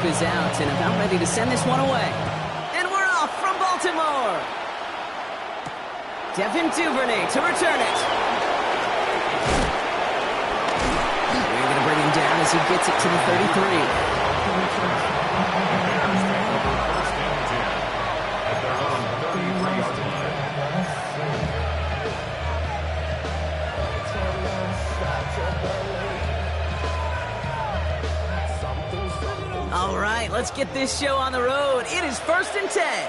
windup is out and about ready to send this one away. And we're off from Baltimore. Devin Duvernay to return it. They're going to bring him down as he gets it to the 33. All right, let's get this show on the road. It is 1st and 10.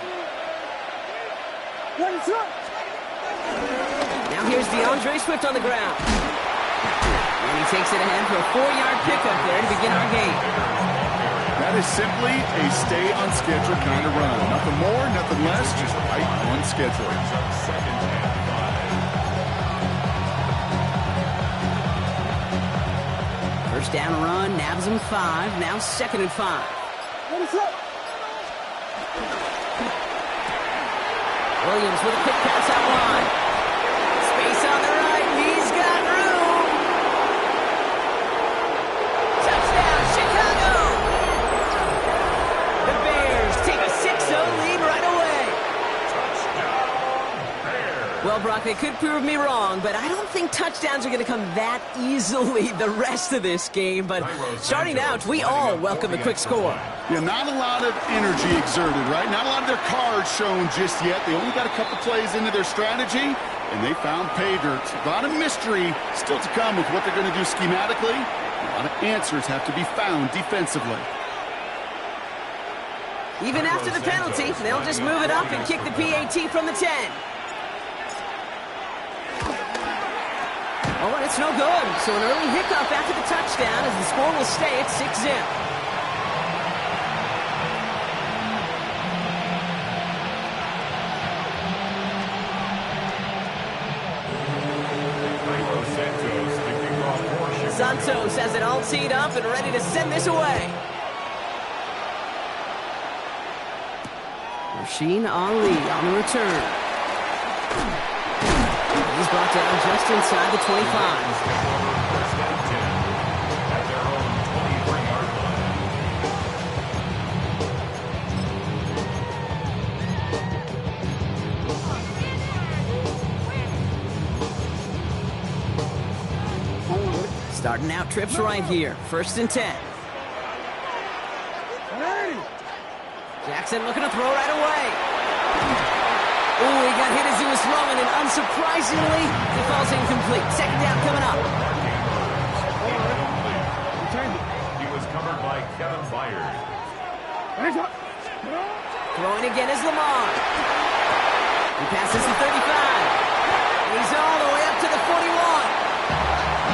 Now here's DeAndre Swift on the ground. And he takes it ahead for a 4-yard pickup there to begin our game. That is simply a stay on schedule kind of run. Nothing more, nothing less, just right on schedule. First down run, nabs him 5. Now 2nd and 5. Williams with a quick pass out wide. Space on the right. He's got room. Touchdown, Chicago. The Bears take a 6-0 lead right away. Well, Brock, they could prove me wrong, but I don't think touchdowns are going to come that easily the rest of this game. But starting out, we all welcome a quick score. Yeah, not a lot of energy exerted, right? Not a lot of their cards shown just yet. They only got a couple plays into their strategy, and they found pay dirt. A lot of mystery still to come with what they're going to do schematically. A lot of answers have to be found defensively. Even after the penalty, they'll just move it up and kick the PAT from the 10. Oh, and it's no good. So an early hiccup after the touchdown as the score will stay at 6-0. Santos has it all teed up and ready to send this away. Rasheen Ali on the return. He's brought down just inside the 25. Starting out trips right here. 1st and 10. Jackson looking to throw right away. Ooh, he got hit as he was throwing, and unsurprisingly, he falls incomplete. 2nd down coming up. He was covered by Kevin Byard. Throwing again is Lamar. He passes the 35. And he's all the way up to the 41.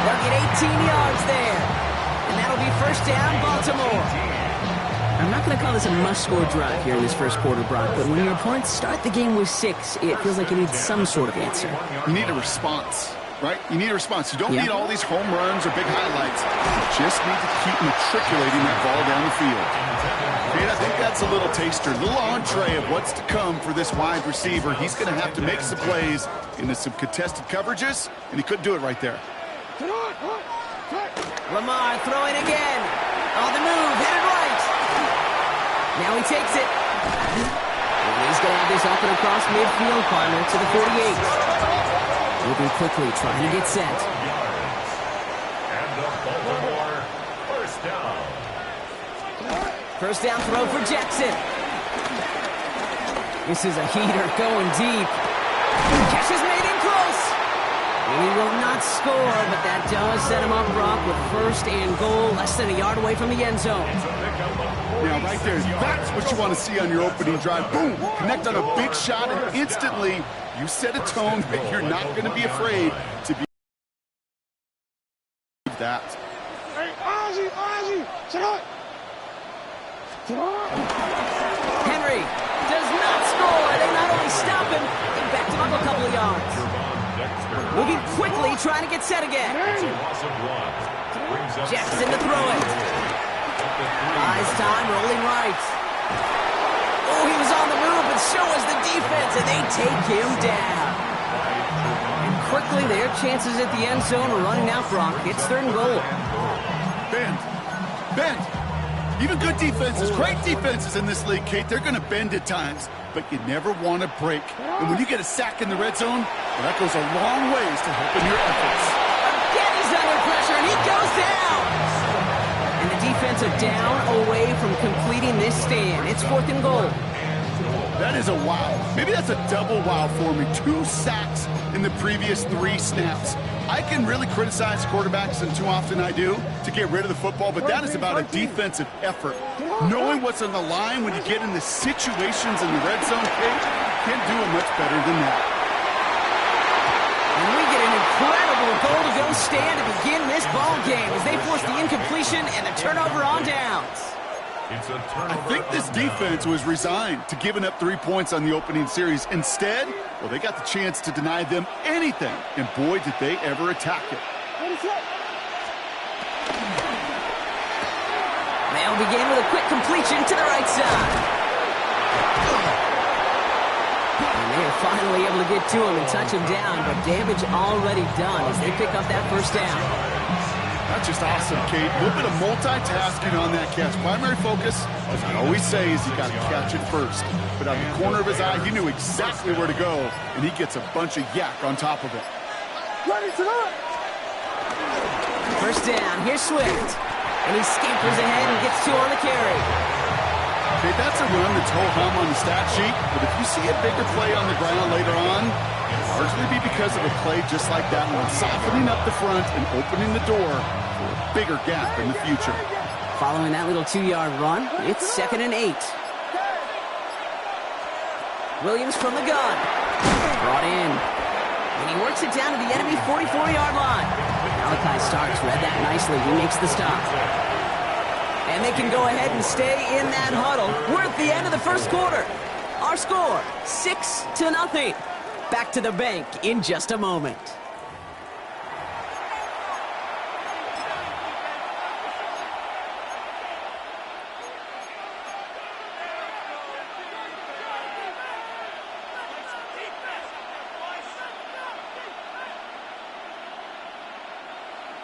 They'll get 18 yards there. And that'll be 1st down, Baltimore. I'm not going to call this a must-score drive here in this first quarter, Brock, but when your opponents start the game with 6, it feels like you need some sort of answer. You need a response, right? You need a response. You don't need all these home runs or big highlights. You just need to keep matriculating that ball down the field. And I think that's a little taster, a little entree of what's to come for this wide receiver. He's going to have to make some plays into some contested coverages, and he couldn't do it right there. Lamar throwing again. On the move, headed right. Now he takes it. And he's going to have this up and across midfield, partner, to the 48. Moving quickly, trying to get set. And the Baltimore 1st down. 1st down throw for Jackson. This is a heater going deep. Catch is made in close. And he will not score, but that does set him up, Brock, with 1st and goal, less than a yard away from the end zone. Yeah, right there. That's what you want to see on your opening drive. Boom! Connect on a big shot, and instantly you set a tone that you're not going to be afraid to be that. Henry does not score. They not only stop him, they backed him up a couple of yards. Moving quickly, trying to get set again. Jackson to throw it. Buys time, rolling right. Oh, he was on the move, but so was the defense, and they take him down. And quickly, their chances at the end zone are running out, Brock. It's 3rd and goal. Bend. Bend. Even good defenses, great defenses in this league, Kate, they're going to bend at times, but you never want to break. And when you get a sack in the red zone, well, that goes a long ways to helping your efforts. Again, he's under pressure, and he goes down. And the defense are down away from completing this stand. It's 4th and goal. That is a wow. Maybe that's a double wow for me. 2 sacks in the previous 3 snaps. I can really criticize quarterbacks, and too often I do, to get rid of the football, but that is about a defensive effort. Knowing what's on the line when you get in the situations in the red zone, Kate, can't do it much better than that. And we get an incredible goal-to-go stand to begin this ball game as they force the incompletion and the turnover on downs. I think this defense was resigned to giving up 3 points on the opening series. Instead, well, they got the chance to deny them anything, and boy, did they ever attack it. They'll begin with a quick completion to the right side. And they are finally able to get to him and touch him down, but damage already done as they pick up that first down. That's just awesome, Kate. A little bit of multitasking on that catch. Primary focus, as I always say, is you got to catch it first. But out of the corner of his eye, he knew exactly where to go, and he gets a bunch of yak on top of it. First down, here's Swift. And he scampers ahead and gets 2 on the carry. Okay, that's a run that's ho-hum on the stat sheet, but if you see a bigger play on the ground later on, it'll largely be because of a play just like that one, softening up the front and opening the door for a bigger gap in the future. Following that little 2-yard run, it's 2nd and 8. Williams from the gun. Brought in. And he works it down to the enemy 44-yard line. Malachi Starks read that nicely. He makes the stop. And they can go ahead and stay in that huddle. We're at the end of the first quarter. Our score, 6-0. Back to the bank in just a moment.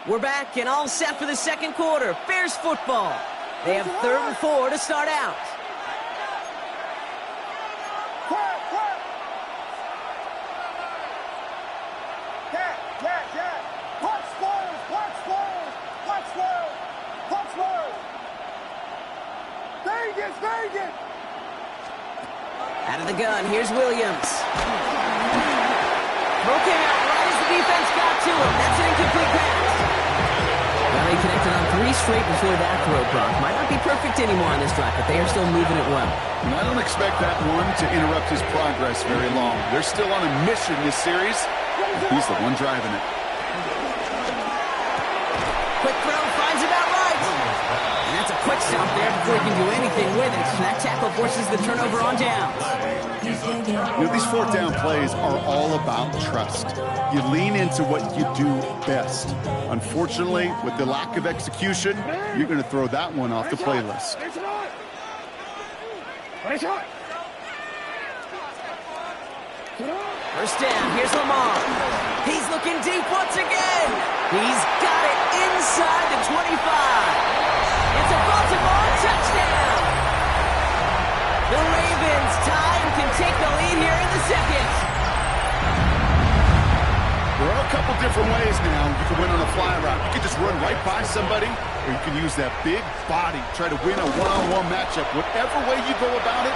We're back and all set for the second quarter. Bears football. They have 3rd and 4 to start out. Out of the gun, here's Williams. Broken out right as the defense got to him. That's an incomplete pass. Well, he connected on 3 straight before that throw, Brock. Might not be perfect anymore on this drive, but they are still moving it well. And I don't expect that one to interrupt his progress very long. They're still on a mission this series. He's the one driving it. Quick throw, finds it out right. And that's a quick stop there before he can do anything with it. And that tackle forces the turnover on downs. You know, these 4th down plays are all about trust. You lean into what you do best. Unfortunately, with the lack of execution, you're going to throw that one off the playlist. First down, here's Lamar. He's looking deep once again. He's got it inside the 25. It's a Baltimore touchdown. The Ravens tie and can take the lead here in the second. There are a couple different ways now you can win on a fly route. You can just run right by somebody, or you can use that big body, try to win a one-on-one matchup. Whatever way you go about it,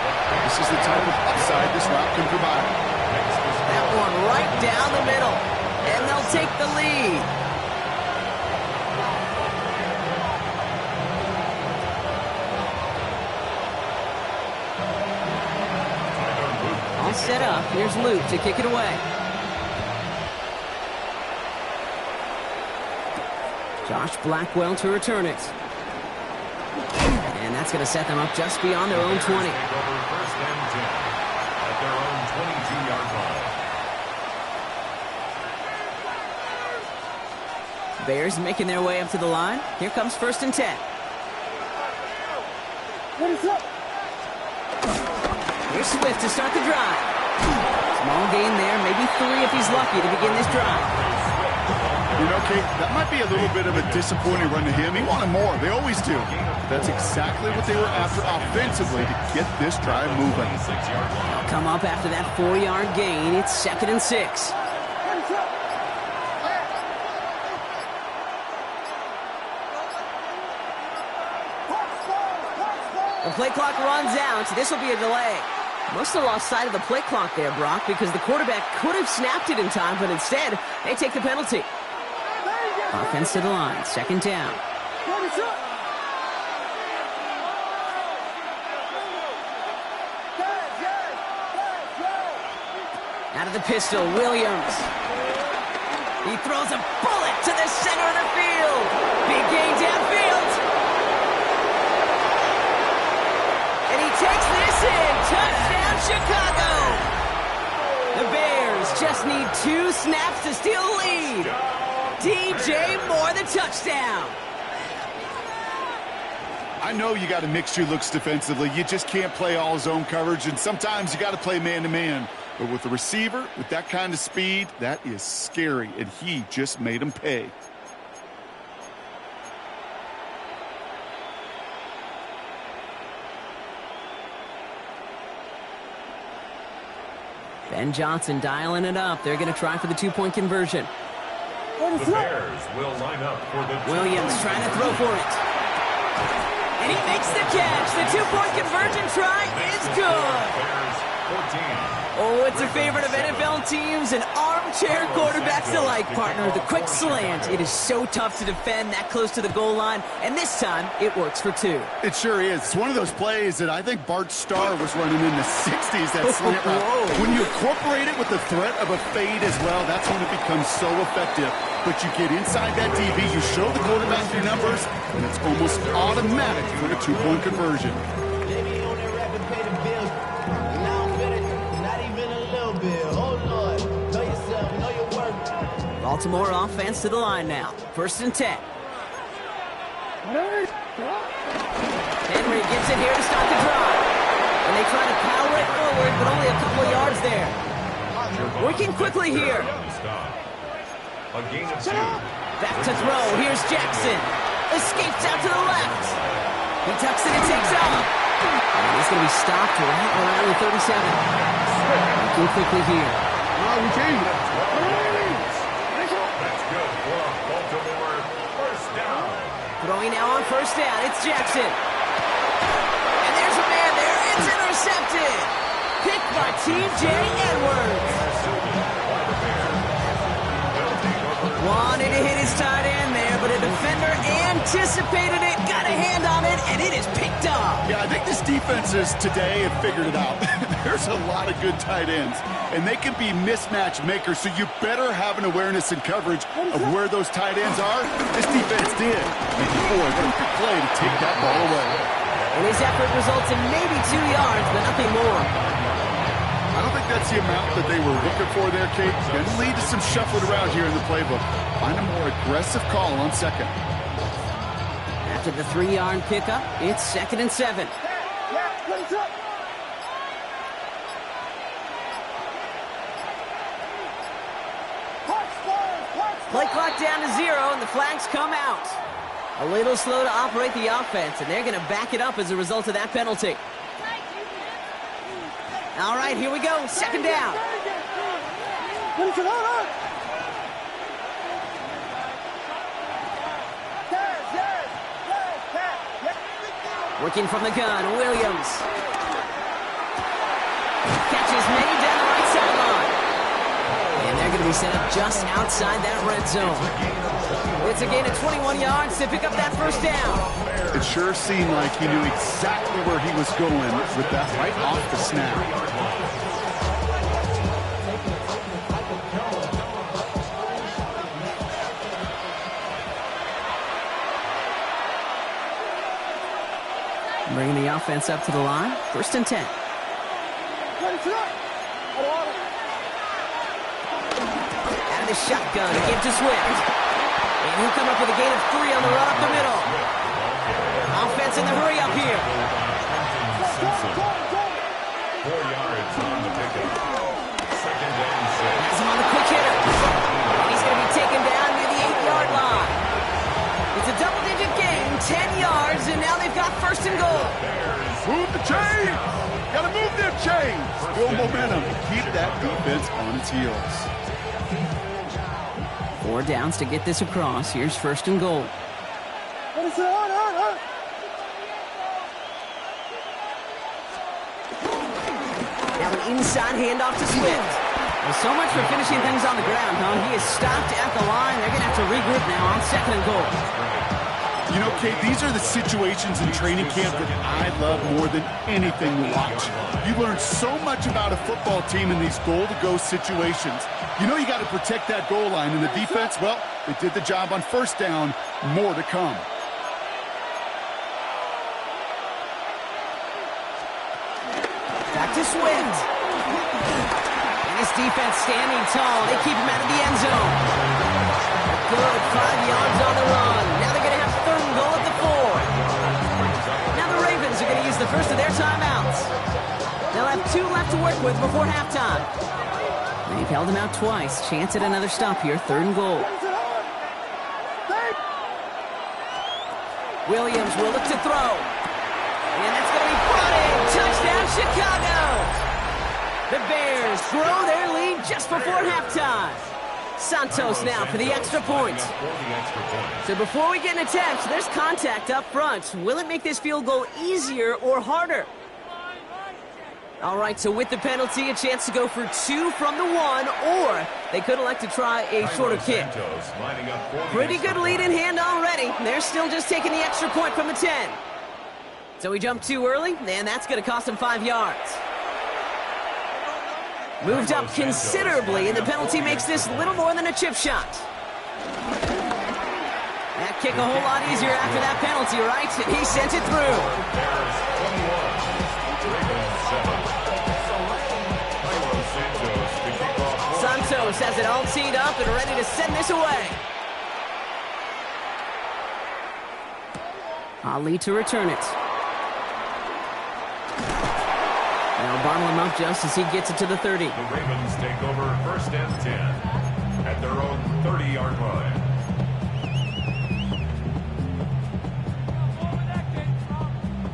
this is the type of upside this route can provide. That one right down the middle, and they'll take the lead. All set up. Here's Luke to kick it away. Josh Blackwell to return it. And that's going to set them up just beyond their own 20. First and 10 at their own 22-yard line. Bears making their way up to the line. Here comes 1st and 10. Here's Swift to start the drive. Small gain there, maybe 3 if he's lucky to begin this drive. You know, Kate, that might be a little bit of a disappointing run to him. He wanted more. They always do. That's exactly what they were after offensively to get this drive moving. They'll come up after that 4-yard gain. It's 2nd and 6. The play clock runs out. This will be a delay. Must have lost sight of the play clock there, Brock, because the quarterback could have snapped it in time, but instead, they take the penalty. Offense to the line. 2nd down. Out of the pistol, Williams. He throws a bullet to the center of the field. Big gain downfield. And he takes this in. Touchdown, Chicago. The Bears just need 2 snaps to steal the lead. DJ Moore, the touchdown. I know you got to mix your looks defensively. You just can't play all zone coverage, and sometimes you got to play man-to-man. But with the receiver, with that kind of speed, that is scary, and he just made him pay. Ben Johnson dialing it up. They're going to try for the 2-point conversion. The Bears will line up for the Williams trying to throw for it. And he makes the catch. The 2-point conversion try is good. Bears 14. Oh, it's a favorite of NFL teams and armchair quarterbacks alike, partner. The quick slant. It is so tough to defend that close to the goal line, and this time it works for 2. It sure is. It's one of those plays that I think Bart Starr was running in the 60s, that slant route. When you incorporate it with the threat of a fade as well, that's when it becomes so effective. But you get inside that DB, you show the quarterback your numbers, and it's almost automatic for the 2-point conversion. Baltimore offense to the line now. 1st and 10. Henry gets it here to start the drive. And they try to power it forward, but only a couple of yards there. Working quickly here. A gain of 2. Back to throw. Here's Jackson. Escapes out to the left. He tucks it and takes off. And he's going to be stopped right around the 37. Working quickly here. That's good for Baltimore. 1st down. Throwing now on 1st down. It's Jackson. And there's a man there. It's intercepted. Picked by T.J. Edwards. Wanted to hit his tight end there, but a defender anticipated it, got a hand on it, and it is picked up. Yeah, I think this defenses today have figured it out. There's a lot of good tight ends, and they can be mismatch makers, so you better have an awareness and coverage of where those tight ends are. This defense did. And boy, perfect play to take that ball away. And his effort results in maybe 2 yards, but nothing more. I don't think that's the amount that they were looking for there, Kate. Going to lead to some shuffling around here in the playbook. Find a more aggressive call on 2nd. After the 3-yard pickup, it's 2nd and 7. Play clock down to 0, and the flags come out. A little slow to operate the offense, and they're going to back it up as a result of that penalty. All right, here we go. 2nd down. Working from the gun, Williams. Catches many down the right sideline. And they're going to be set up just outside that red zone. It's a gain of 21 yards to pick up that 1st down. It sure seemed like he knew exactly where he was going with that right off the snap. Bringing the offense up to the line. 1st and 10. Out of the shotgun, a give to Swift. And he'll come up with a gain of 3 on the run up the middle. Offense in the hurry up here. 4 yards on the pickup. 2nd and 6. Has him on the quick hitter. And he's going to be taken down near the Move the chains. Got to move them chains. Build momentum. Keep that defense on its heels. 4 downs to get this across. Here's 1st and goal. Now an inside handoff to Swift. Well, so much for finishing things on the ground, huh? He is stopped at the line. They're going to have to regroup now on 2nd and goal. You know, Kate, these are the situations in training camp that I love more than anything to watch. You learn so much about a football team in these goal-to-go situations. You know you got to protect that goal line, and the defense, well, they did the job on 1st down. More to come. Back to Swift. And this defense standing tall. They keep him out of the end zone. Good, 5 yards on the run. Now they're going to have 3rd and goal at the 4. Now the Ravens are going to use the first of their timeouts. They'll have 2 left to work with before halftime. They've held him out twice. Chance at another stop here. 3rd and goal. Williams will look to throw. And that's going to be brought in. Touchdown, Chicago! The Bears grow their lead just before halftime. Santos now for the extra point. So before we get an attempt, there's contact up front. Will it make this field goal easier or harder? All right, so with the penalty, a chance to go for 2 from the 1, or they could elect to try a shorter kick. Pretty good lead in hand already. They're still just taking the extra point from the 10. So we jumped too early, and that's going to cost them 5 yards. Moved up considerably, and the penalty makes this little more than a chip shot. That kick a whole lot easier after that penalty, right? And he sent it through. Santos has it all teed up and ready to send this away. Ali to return it. Now bottle him up just as he gets it to the 30. The Ravens take over 1st and 10 at their own 30-yard line.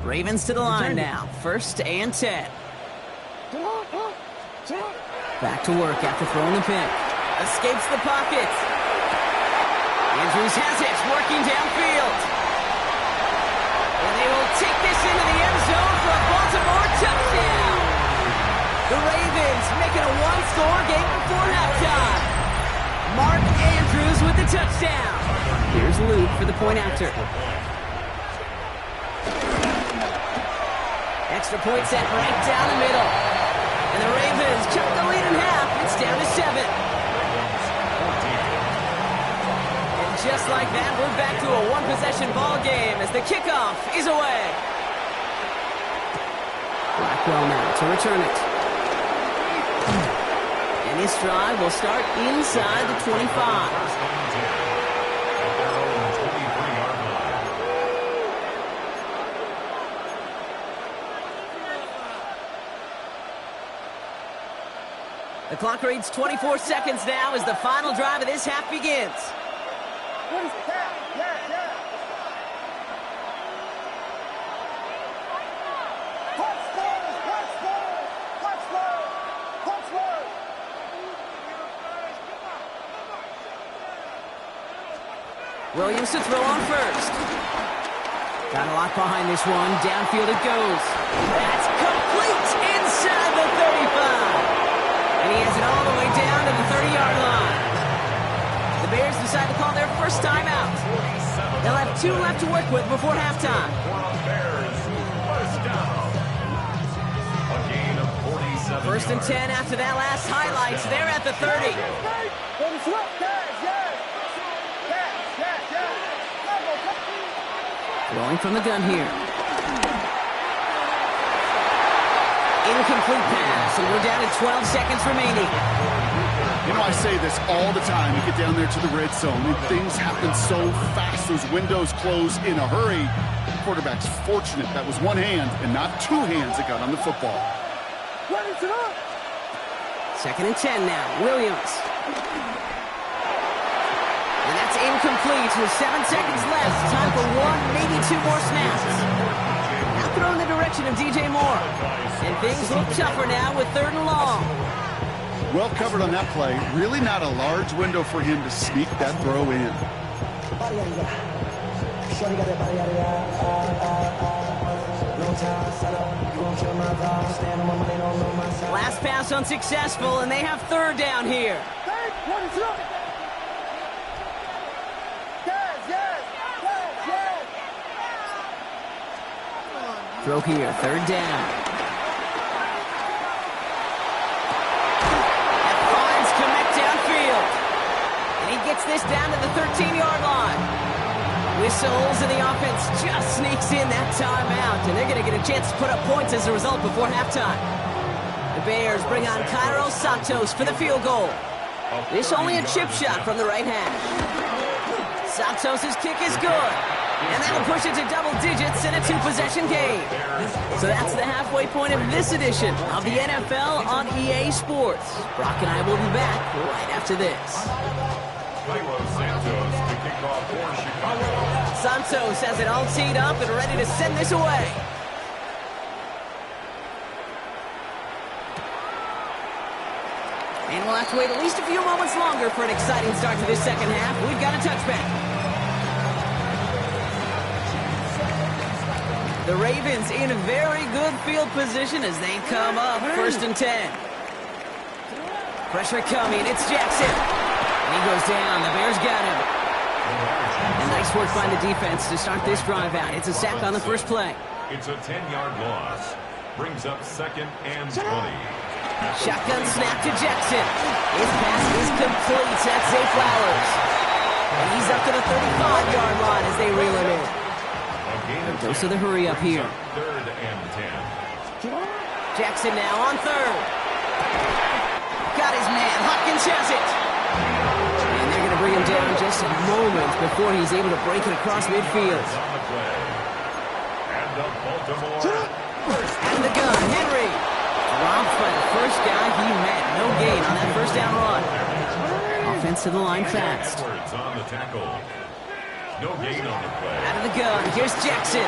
Ravens to the line now. 1st and 10. Back to work after throwing the pick. Escapes the pocket. Andrews has it, working downfield. And they will take this into the end zone for a Baltimore touchdown. The Ravens making a 1-score game before halftime. Mark Andrews with the touchdown. Here's Luke for the point after. Extra point set right down the middle. And the Ravens cut the lead in half. It's down to 7. And just like that, we're back to a 1-possession ball game as the kickoff is away. Blackwell now to return it. And this drive will start inside the 25. The clock reads 24 seconds now as the final drive of this half begins. Williams to throw on first. Got a lot behind this one. Downfield it goes. That's complete inside the 35. And he has it all the way down to the 30-yard line. The Bears decide to call their first timeout. They'll have 2 left to work with before halftime. First and 10 after that last highlights. They're at the 30. Throwing from the gun here. Incomplete pass, and we're down to 12 seconds remaining. You know, I say this all the time. You get down there to the red zone, and things happen so fast. Those windows close in a hurry. The quarterback's fortunate that was one hand and not 2 hands that got on the football. 2nd and 10 now. Williams. And that's incomplete with 7 seconds left. Time for 1, maybe 2 more snaps. throw in the direction of DJ Moore. And things look tougher now with 3rd and long. Well covered on that play. Really not a large window for him to sneak that throw in. Last pass unsuccessful, and they have 3rd down here. Throw here, 3rd down. That finds Kmet downfield. And he gets this down to the 13-yard line. Whistles, and the offense just sneaks in that timeout, and they're going to get a chance to put up points as a result before halftime. The Bears bring on Cairo Santos for the field goal. This only a chip shot from the right hash. Santos' kick is good, and that'll push it to double digits in a 2-possession game. So that's the halfway point of this edition of the NFL on EA Sports. Brock and I will be back right after this. Cairo Santos to kick off for Chicago. Santos has it all teed up and ready to send this away. And we'll have to wait at least a few moments longer for an exciting start to this second half. We've got a touchback. The Ravens in very good field position as they come up 1st and 10. Pressure coming. It's Jackson. And he goes down. The Bears got him. And nice work by the defense to start this drive out. It's a sack on the first play. It's a 10-yard loss. Brings up 2nd and 20. Shotgun snap to Jackson. His pass is complete. That's Zay Flowers. And he's up to the 35-yard line as they reel him in. Dose of the hurry up here. 3rd and 10. Jackson now on 3rd. Got his man. Hopkins has it. And they're going to bring him down just a moment before he's able to break it across midfield. And the Baltimore. And the gun, Henry. Dropped by the first guy he met. No gain on that 1st down run. Offense to the line fast. Edwards on the tackle. No gain on the play. Out of the gun. Here's Jackson.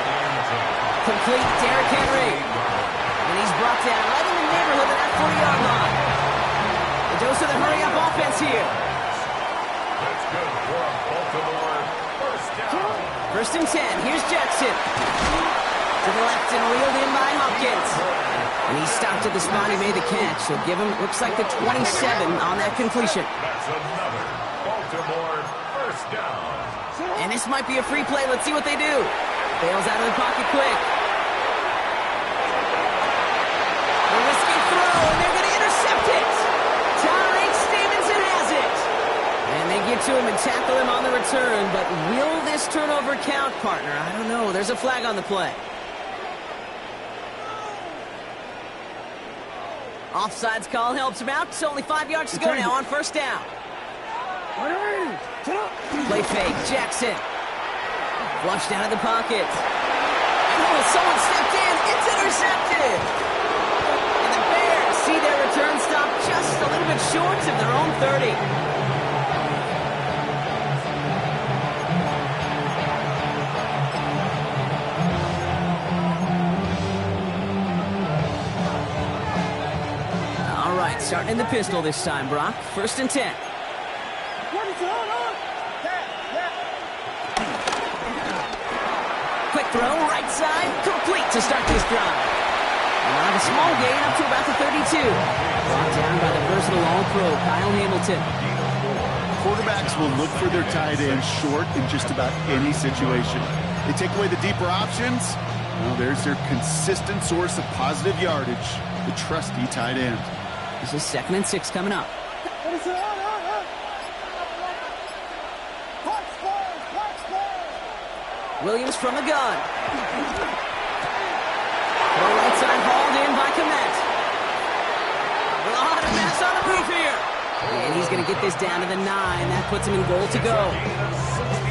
Complete Derrick Henry. And he's brought down right in the neighborhood of that 40-yard line. The dose of the hurry-up offense here. That's good for a Baltimore 1st down. 1st and 10. Here's Jackson. To the left and reeled in by Hopkins. And he stopped at the spot he made the catch. So give him, looks like the 27 on that completion. That's another Baltimore 1st down. And this might be a free play. Let's see what they do. Bails out of the pocket quick. A risky throw, and they're going to intercept it. Tyreek Stevenson has it. And they get to him and tackle him on the return. But will this turnover count, partner? I don't know. There's a flag on the play. Offsides call helps him out. It's only 5 yards to go now on 1st down. Play fake, Jackson. Flushed out of the pocket. Oh, someone stepped in. It's intercepted. And the Bears see their return stop just a little bit short of their own 30. All right, starting in the pistol this time, Brock. 1st and 10. Quick throw, right side, complete to start this drive. And a small gain up to about the 32. Brought down by the versatile All-Pro, Kyle Hamilton. Quarterbacks will look for their tight end short in just about any situation. They take away the deeper options. Well, there's their consistent source of positive yardage, the trusty tight end. This is 2nd and 6 coming up. Williams from the gun. Throw right side hauled in by Kmet. A lot of mess on the move here. And he's going to get this down to the 9. That puts him in goal to go.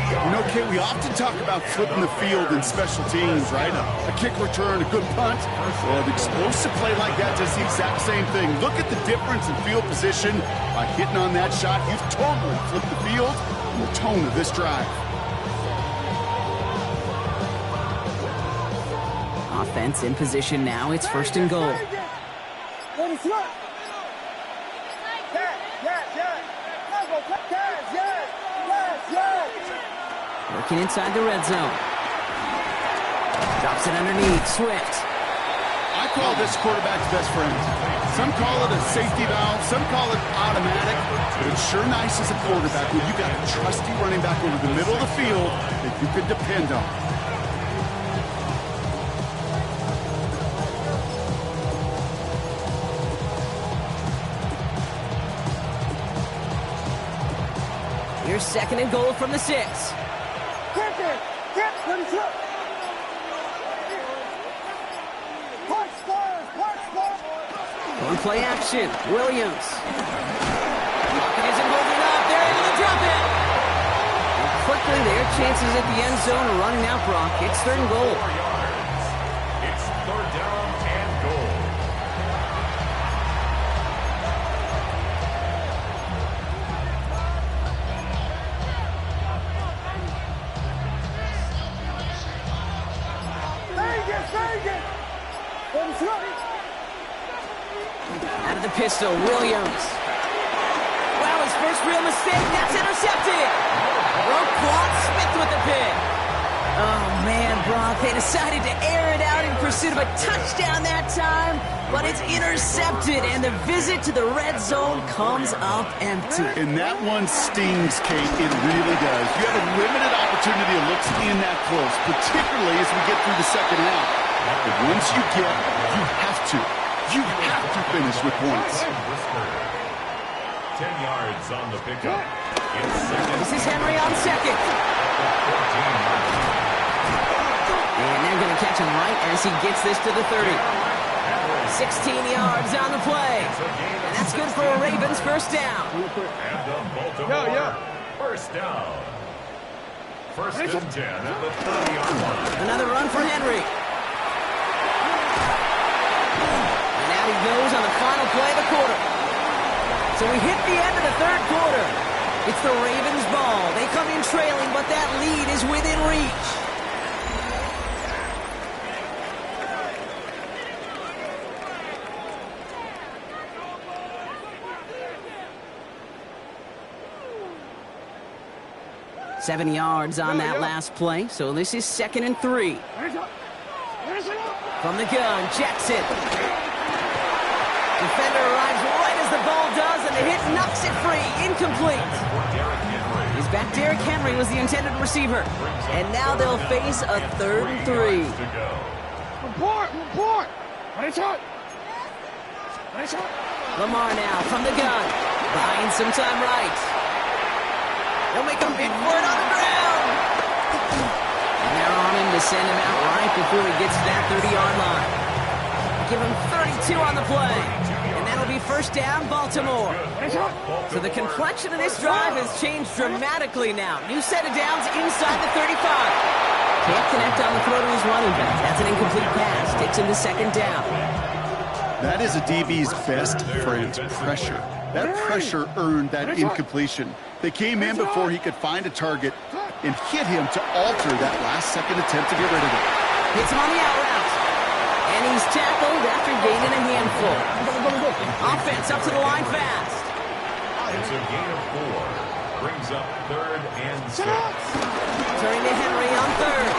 You know, Kate, we often talk about flipping the field in special teams, right? A kick return, a good punt. Well, an explosive play like that does the exact same thing. Look at the difference in field position. By hitting on that shot, you've totally flipped the field and the tone of this drive. offense in position now. It's first and goal. Working inside the red zone. Drops it underneath. Swift. I call this quarterback's best friend. Some call it a safety valve, some call it automatic, but it's sure nice as a quarterback when you got a trusty running back over the middle of the field that you can depend on. Here's second and goal from the 6. On play action, Williams. Pocket isn't holding up. They're able to drop it. And quickly, their chances at the end zone are running out, Brock. It's third and goal. 4 yards. It's third down and goal. Out of the pistol, Williams. Wow, his first real mistake. That's intercepted. Roquan Smith with the pick. Oh, man, Brock, they decided to air it out in pursuit of a touchdown that time, but it's intercepted, and the visit to the red zone comes up empty. And that one stings, Kate. It really does. You have a limited opportunity to look in that close, particularly as we get through the second half. But once you get, you have to finish with points. 10 yards on the pickup. This is Henry on second. And they're going to catch him right as he gets this to the 30. 16 yards on the play. And that's good for a Ravens first down. And the Baltimore first down. First and 10 at the 30-yard line. Another run for Henry. And now he goes on the final play of the quarter. So we hit the end of the third quarter. It's the Ravens' ball. They come in trailing, but that lead is within reach. Seven yards on that last play, so this is second and 3. From the gun, Jackson. Defender arrives right as the ball does, and the hit knocks it free. Incomplete. He's back. Derrick Henry was the intended receiver. And now they'll face a third and 3. Lamar now from the gun. Buying some time right. They'll make a big for it on the ground. And they're on him to send him out right before he gets to that 30-yard line. Give him 32 on the play. And that'll be first down, Baltimore. So the complexion of this drive has changed dramatically now. New set of downs inside the 35. Can't connect on the throw to his running back. That's an incomplete pass. Takes him to second down. That is a DB's best friend, pressure. That pressure earned that incompletion. They came in before he could find a target and hit him to alter that last-second attempt to get rid of it. Hits him on the out route. And he's tackled after gaining a handful. Offense up to the line fast. It's a gain of 4. Brings up third and 6. Turning to Henry on third.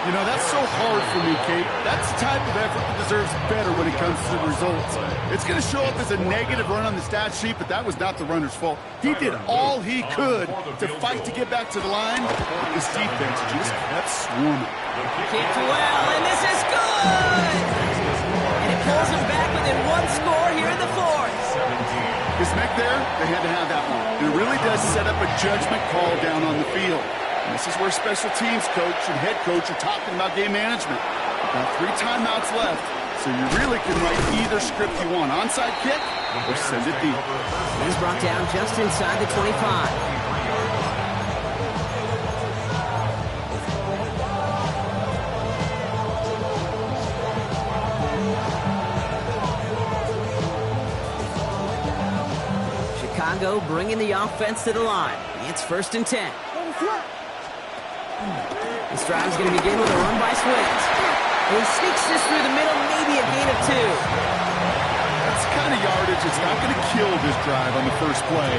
You know, that's so hard for me, Kate. That's the type of effort that deserves better when it comes to the results. It's going to show up as a negative run on the stat sheet, but that was not the runner's fault. He did all he could to fight to get back to the line. His defense just kept swarming. Kicked well, and this is good! And it pulls him back within one score here in the fourth. His neck there, they had to have that one. It really does set up a judgment call down on the field. And this is where special teams coach and head coach are talking about game management. About 3 timeouts left, so you really can write either script you want. Onside kick or send it deep. He's brought down just inside the 25. Chicago bringing the offense to the line. It's first and 10. This drive is going to begin with a run by Swift. He sneaks this through the middle, maybe a gain of 2. That's the kind of yardage it's not going to kill this drive on the first play,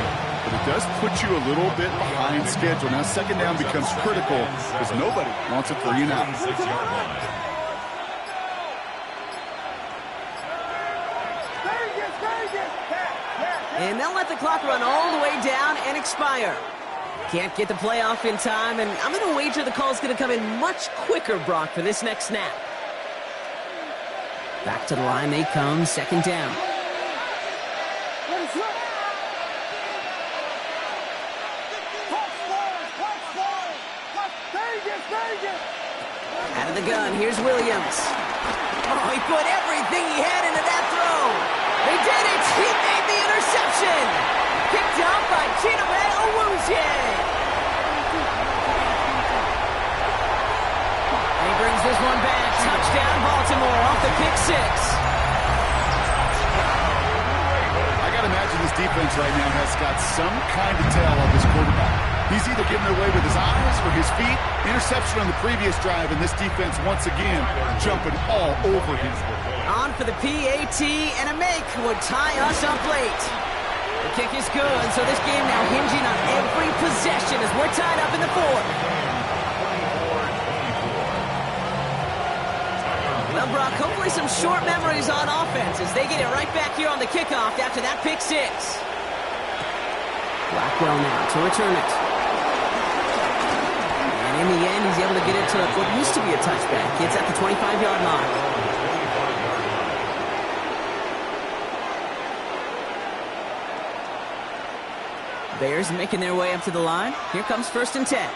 but it does put you a little bit behind schedule. Now second down becomes critical because nobody wants a 3 and out. And they'll let the clock run all the way down and expire. Can't get the play off in time, and I'm going to wager the call's going to come in much quicker, Brock, for this next snap. Back to the line they come, second down. Out of the gun, here's Williams. Oh, he put everything he had into that throw. They did it! He made the interception! Picked up by Chiname Owuzie. And he brings this one back. Touchdown, Baltimore, off the pick 6. I got to imagine this defense right now has got some kind of tell on this quarterback. He's either giving it away with his eyes or his feet. Interception on the previous drive, and this defense once again jumping all over him. On for the PAT, and a make would tie us up late. The kick is good, so this game now hinging on every possession as we're tied up in the 4th. Well, Brock, hopefully some short memories on offense as they get it right back here on the kickoff after that pick 6. Blackwell now to return it. And in the end, he's able to get it to what used to be a touchback. It's at the 25-yard line. Bears making their way up to the line. Here comes 1st and 10.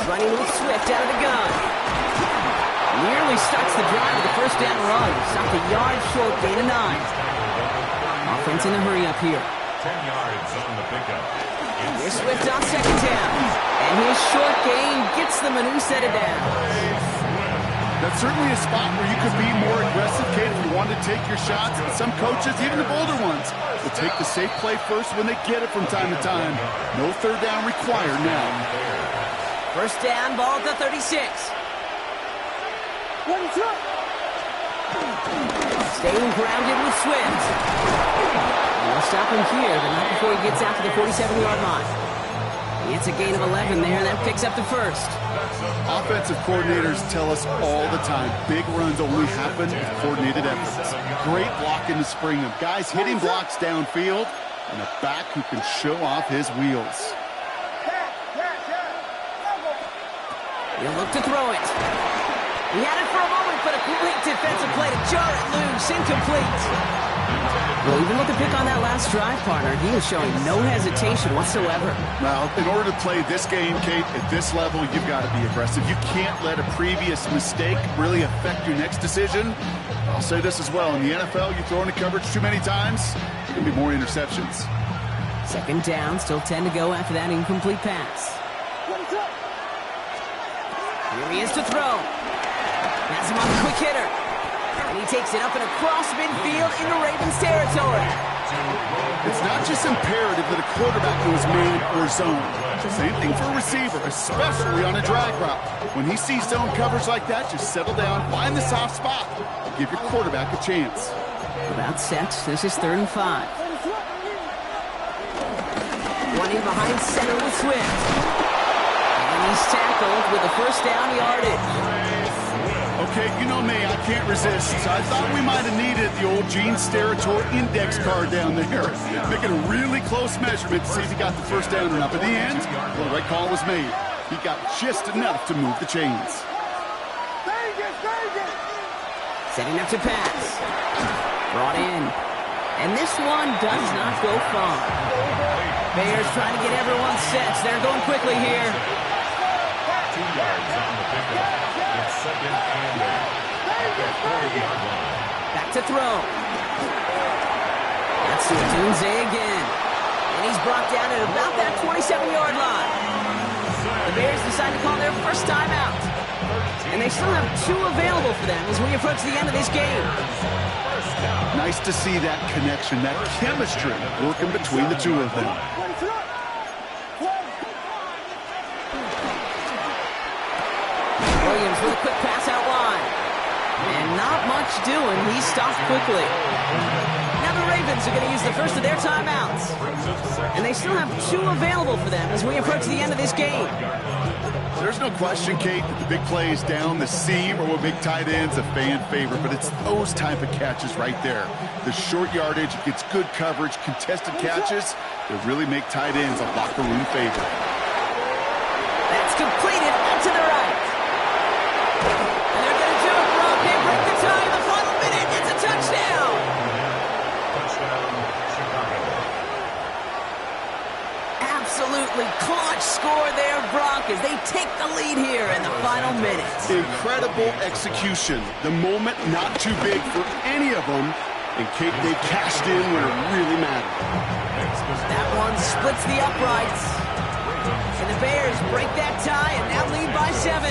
Running with Swift out of the gun. Nearly starts the drive with the first down run. Stopped a yard short, gain of 9. Offense in a hurry up here. 10 yards on the pickup. Here's Swift on second down. And his short gain gets them a new set of downs. That's certainly a spot where you could be more aggressive, kid, if you want to take your shots. Some coaches, even the bolder ones, will take the safe play first when they get it from time to time. No third down required now. First down, ball at the 36. Staying grounded with Swift. And they'll stop him here, but not before he gets out to the 47-yard line. It's a gain of 11 there, and that picks up the first. Offensive coordinators tell us all the time, big runs only happen with coordinated efforts. Great block in the spring of guys hitting blocks downfield, and a back who can show off his wheels. He'll look to throw it. He had it for a moment, but a complete defensive play to jar it loose, incomplete. Well, even with the pick on that last drive, partner, he was showing no hesitation whatsoever. Well, in order to play this game, Kate, at this level, you've got to be aggressive. You can't let a previous mistake really affect your next decision. I'll say this as well. In the NFL, you throw into coverage too many times, there can be more interceptions. Second down, still 10 to go after that incomplete pass. Here he is to throw. Has him on a quick hitter. And he takes it up and across midfield into Ravens territory. It's not just imperative that a quarterback knows man or zone. Same thing for a receiver, especially on a drag route. When he sees zone coverage like that, just settle down, find the soft spot, give your quarterback a chance. About set. This is 3rd and 5. One in behind center with Swift. And he's tackled with the first down yardage. Okay, you know me, I can't resist. So I thought we might have needed the old Gene Steratore index card down there. Making a really close measurement to see if he got the first down or not. But in the end, well, the right call was made. He got just enough to move the chains. Setting up to pass. Brought in. And this one does not go far. Bears trying to get everyone set. They're going quickly here. 2 yards on the pickup. It's 2nd and 8. Back to throw. That's Tunze again. And he's brought down at about that 27-yard line. The Bears decide to call their first timeout. And they still have 2 available for them as we approach the end of this game. Nice to see that connection, that chemistry working between the 2 of them. with a quick pass out wide. And not much doing. He stopped quickly. Now the Ravens are going to use the first of their timeouts. And they still have 2 available for them as we approach the end of this game. There's no question, Kate, that the big plays down the seam or what make tight ends a fan favorite, but it's those type of catches right there. The short yardage, it gets good coverage, contested catches that really make tight ends a locker room favorite. That's completed out to the right. And they're going to do it, Brock. They break the tie in the final minute. It's a touchdown. Touchdown, Chicago. Absolutely clutch score there, Brock, as they take the lead here in the final minutes. Incredible execution. The moment not too big for any of them, and Kate, they cashed in when it really mattered. That one splits the uprights. And the Bears break that tie and now lead by 7.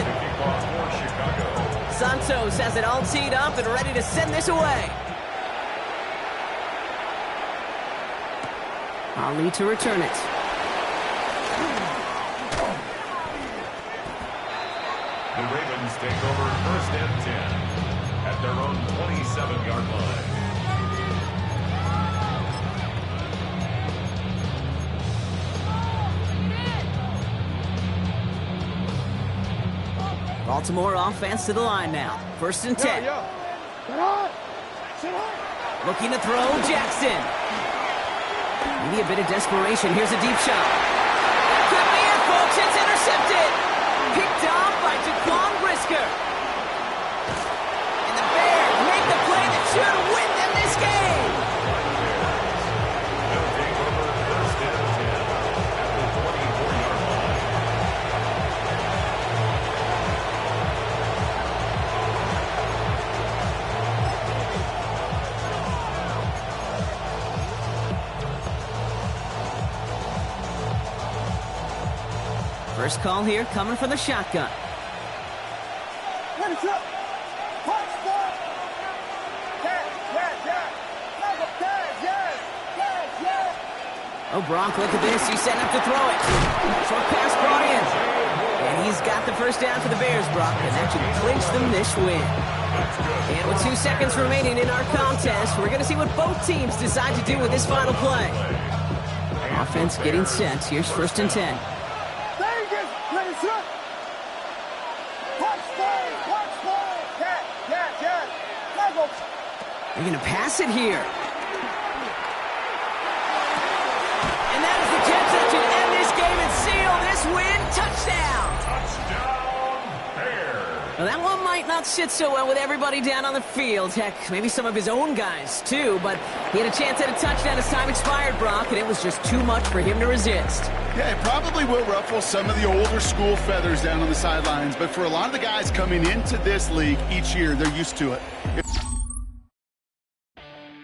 Santos has it all teed up and ready to send this away. Ali to return it. The Ravens take over 1st and 10 at their own 27-yard line. Baltimore offense to the line now. 1st and 10. Looking to throw, Jackson. Maybe a bit of desperation. Here's a deep shot. Could be it, folks. It's intercepted. Picked off by Jaquan Brisker. And the Bears make the play that should win them this game. They'll take over 1st and 10 at the 24-yard line. First call here coming from the shotgun. Oh, Brock, look at this. He's setting up to throw it. Short pass brought in. And he's got the first down for the Bears, Brock, and that should clinch them this win. And with 2 seconds remaining in our contest, we're going to see what both teams decide to do with this final play. Offense getting set. Here's 1st and 10. They're going to pass it here. And that is the catch that should end this game and seal this win. Touchdown! Touchdown, Bears! Well, that one might not sit so well with everybody down on the field. Heck, maybe some of his own guys, too. But he had a chance at a touchdown as time expired, Brock, and it was just too much for him to resist. Yeah, it probably will ruffle some of the older school feathers down on the sidelines, but for a lot of the guys coming into this league each year, they're used to it.